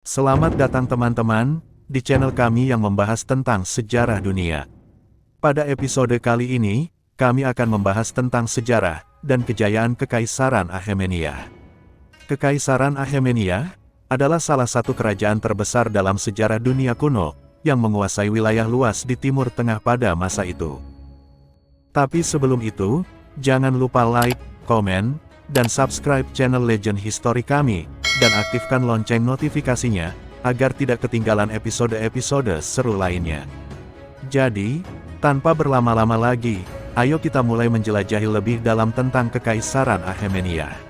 Selamat datang teman-teman, di channel kami yang membahas tentang sejarah dunia. Pada episode kali ini, kami akan membahas tentang sejarah dan kejayaan Kekaisaran Achaemenida. Kekaisaran Achaemenida adalah salah satu kerajaan terbesar dalam sejarah dunia kuno, yang menguasai wilayah luas di Timur Tengah pada masa itu. Tapi sebelum itu, jangan lupa like, komen, dan subscribe channel Legend History kami, dan aktifkan lonceng notifikasinya, agar tidak ketinggalan episode-episode seru lainnya. Jadi, tanpa berlama-lama lagi, ayo kita mulai menjelajahi lebih dalam tentang Kekaisaran Achaemenida.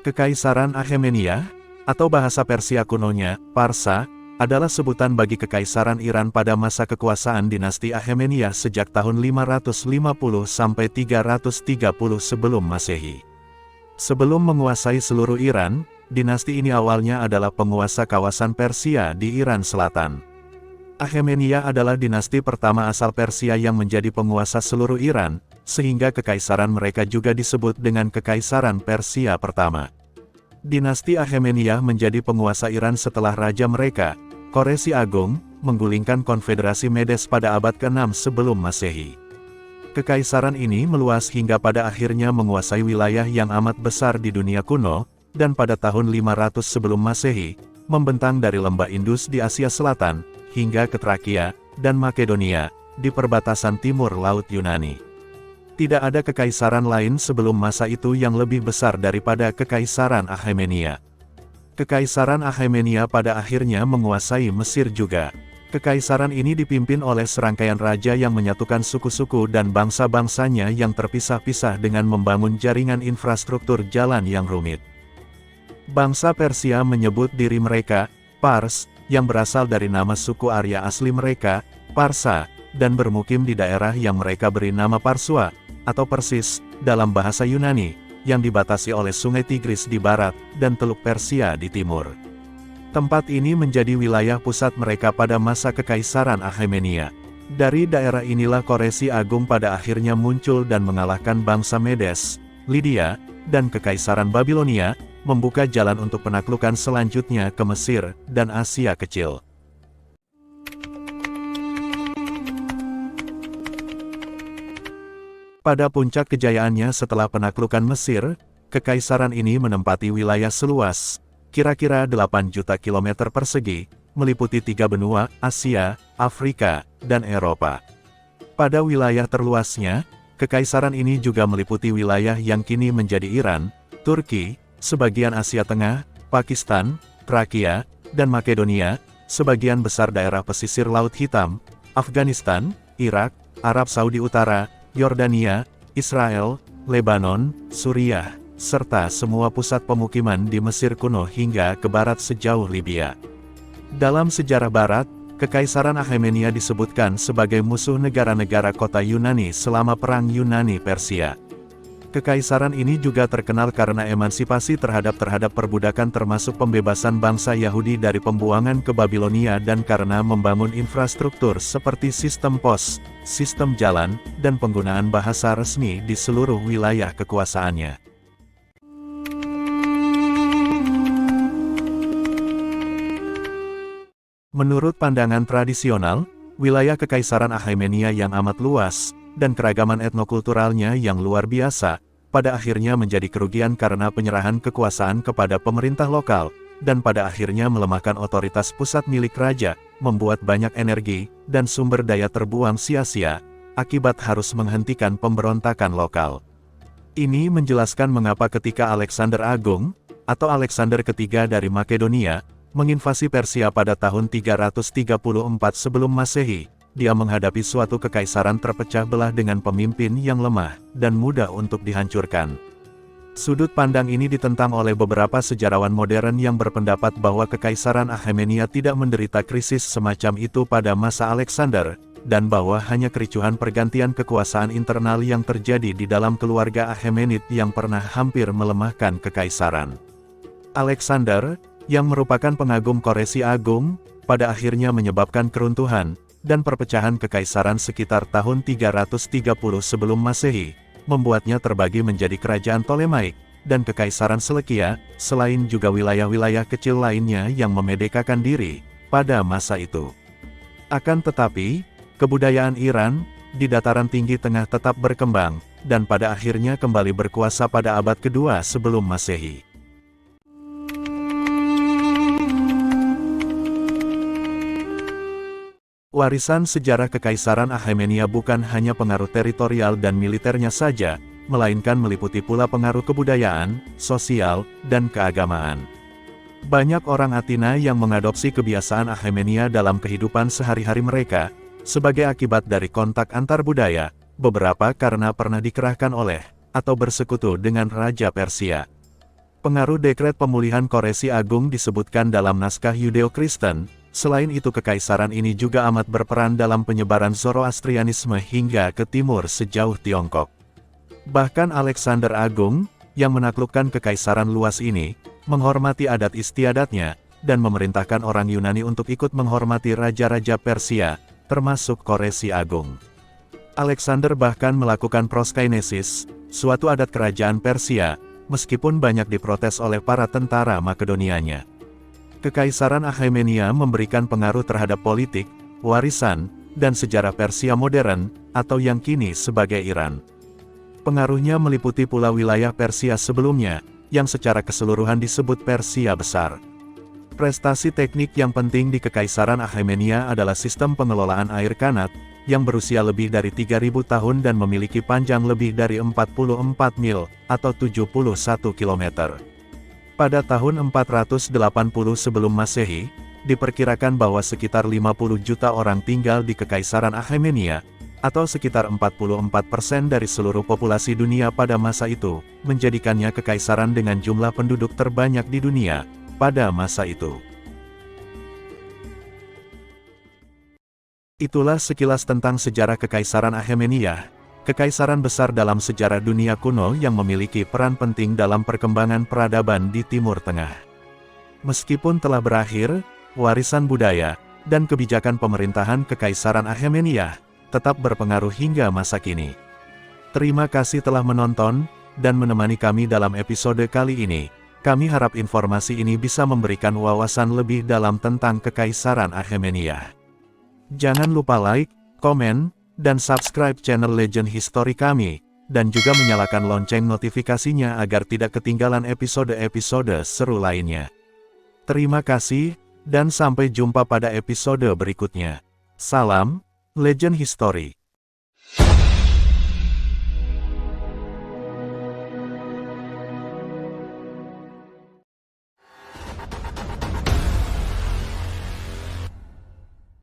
Kekaisaran Achaemenida, atau bahasa Persia kunonya, Parsa, adalah sebutan bagi Kekaisaran Iran pada masa kekuasaan dinasti Achaemenida sejak tahun 550 sampai 330 sebelum Masehi. Sebelum menguasai seluruh Iran, dinasti ini awalnya adalah penguasa kawasan Persia di Iran Selatan. Achaemenida adalah dinasti pertama asal Persia yang menjadi penguasa seluruh Iran, sehingga kekaisaran mereka juga disebut dengan Kekaisaran Persia pertama. Dinasti Achaemenida menjadi penguasa Iran setelah raja mereka, Koresi Agung, menggulingkan Konfederasi Medes pada abad ke-6 sebelum Masehi. Kekaisaran ini meluas hingga pada akhirnya menguasai wilayah yang amat besar di dunia kuno, dan pada tahun 500 sebelum Masehi, membentang dari lembah Indus di Asia Selatan, hingga ke Trakia dan Makedonia, di perbatasan timur Laut Yunani. Tidak ada kekaisaran lain sebelum masa itu yang lebih besar daripada Kekaisaran Achaemenida. Kekaisaran Achaemenida pada akhirnya menguasai Mesir juga. Kekaisaran ini dipimpin oleh serangkaian raja yang menyatukan suku-suku dan bangsa-bangsanya yang terpisah-pisah dengan membangun jaringan infrastruktur jalan yang rumit. Bangsa Persia menyebut diri mereka, Pars, yang berasal dari nama suku Arya asli mereka, Parsa, dan bermukim di daerah yang mereka beri nama Parsua, atau Persis, dalam bahasa Yunani, yang dibatasi oleh Sungai Tigris di barat, dan Teluk Persia di timur. Tempat ini menjadi wilayah pusat mereka pada masa Kekaisaran Achaemenida. Dari daerah inilah Koresi Agung pada akhirnya muncul dan mengalahkan bangsa Medes, Lydia, dan Kekaisaran Babilonia, membuka jalan untuk penaklukan selanjutnya ke Mesir dan Asia Kecil. Pada puncak kejayaannya setelah penaklukan Mesir, kekaisaran ini menempati wilayah seluas, kira-kira 8 juta kilometer persegi, meliputi 3 benua, Asia, Afrika, dan Eropa. Pada wilayah terluasnya, kekaisaran ini juga meliputi wilayah yang kini menjadi Iran, Turki, sebagian Asia Tengah, Pakistan, Trakia, dan Makedonia, sebagian besar daerah pesisir Laut Hitam, Afghanistan, Irak, Arab Saudi Utara, Yordania, Israel, Lebanon, Suriah, serta semua pusat pemukiman di Mesir kuno hingga ke barat sejauh Libya. Dalam sejarah barat, Kekaisaran Achaemenida disebutkan sebagai musuh negara-negara kota Yunani selama Perang Yunani-Persia. Kekaisaran ini juga terkenal karena emansipasi terhadap perbudakan termasuk pembebasan bangsa Yahudi dari pembuangan ke Babilonia dan karena membangun infrastruktur seperti sistem pos, sistem jalan, dan penggunaan bahasa resmi di seluruh wilayah kekuasaannya. Menurut pandangan tradisional, wilayah Kekaisaran Achaemenida yang amat luas, dan keragaman etnokulturalnya yang luar biasa, pada akhirnya menjadi kerugian karena penyerahan kekuasaan kepada pemerintah lokal, dan pada akhirnya melemahkan otoritas pusat milik raja, membuat banyak energi dan sumber daya terbuang sia-sia, akibat harus menghentikan pemberontakan lokal. Ini menjelaskan mengapa ketika Alexander Agung, atau Alexander ketiga dari Makedonia, menginvasi Persia pada tahun 334 sebelum Masehi, dia menghadapi suatu kekaisaran terpecah belah dengan pemimpin yang lemah dan mudah untuk dihancurkan. Sudut pandang ini ditentang oleh beberapa sejarawan modern yang berpendapat bahwa Kekaisaran Achaemenida tidak menderita krisis semacam itu pada masa Alexander, dan bahwa hanya kericuhan pergantian kekuasaan internal yang terjadi di dalam keluarga Achaemenid yang pernah hampir melemahkan kekaisaran. Alexander, yang merupakan pengagum koreksi agung, pada akhirnya menyebabkan keruntuhan dan perpecahan kekaisaran sekitar tahun 330 sebelum Masehi, membuatnya terbagi menjadi kerajaan Ptolemaic dan kekaisaran Selekia, selain juga wilayah-wilayah kecil lainnya yang memerdekakan diri pada masa itu. Akan tetapi, kebudayaan Iran di dataran tinggi tengah tetap berkembang, dan pada akhirnya kembali berkuasa pada abad kedua sebelum Masehi. Warisan sejarah Kekaisaran Achaemenida bukan hanya pengaruh teritorial dan militernya saja, melainkan meliputi pula pengaruh kebudayaan, sosial, dan keagamaan. Banyak orang Athena yang mengadopsi kebiasaan Achaemenida dalam kehidupan sehari-hari mereka, sebagai akibat dari kontak antar budaya, beberapa karena pernah dikerahkan oleh, atau bersekutu dengan Raja Persia. Pengaruh dekret pemulihan Koreksi Agung disebutkan dalam naskah Yudeo-Kristen. Selain itu kekaisaran ini juga amat berperan dalam penyebaran Zoroastrianisme hingga ke timur sejauh Tiongkok. Bahkan Alexander Agung, yang menaklukkan kekaisaran luas ini, menghormati adat istiadatnya, dan memerintahkan orang Yunani untuk ikut menghormati raja-raja Persia, termasuk Koreksi Agung. Alexander bahkan melakukan proskainesis, suatu adat kerajaan Persia, meskipun banyak diprotes oleh para tentara Makedonianya. Kekaisaran Achaemenida memberikan pengaruh terhadap politik, warisan, dan sejarah Persia modern, atau yang kini sebagai Iran. Pengaruhnya meliputi pula wilayah Persia sebelumnya, yang secara keseluruhan disebut Persia Besar. Prestasi teknik yang penting di Kekaisaran Achaemenida adalah sistem pengelolaan air kanat, yang berusia lebih dari 3.000 tahun dan memiliki panjang lebih dari 44 mil, atau 71 km. Pada tahun 480 sebelum Masehi, diperkirakan bahwa sekitar 50 juta orang tinggal di Kekaisaran Achaemenida, atau sekitar 44% dari seluruh populasi dunia pada masa itu, menjadikannya kekaisaran dengan jumlah penduduk terbanyak di dunia pada masa itu. Itulah sekilas tentang sejarah Kekaisaran Achaemenida, kekaisaran besar dalam sejarah dunia kuno yang memiliki peran penting dalam perkembangan peradaban di Timur Tengah. Meskipun telah berakhir, warisan budaya dan kebijakan pemerintahan Kekaisaran Achaemenida tetap berpengaruh hingga masa kini. Terima kasih telah menonton dan menemani kami dalam episode kali ini. Kami harap informasi ini bisa memberikan wawasan lebih dalam tentang Kekaisaran Achaemenida. Jangan lupa like, komen, dan subscribe channel Legend History kami, dan juga menyalakan lonceng notifikasinya agar tidak ketinggalan episode-episode seru lainnya. Terima kasih, dan sampai jumpa pada episode berikutnya. Salam, Legend History.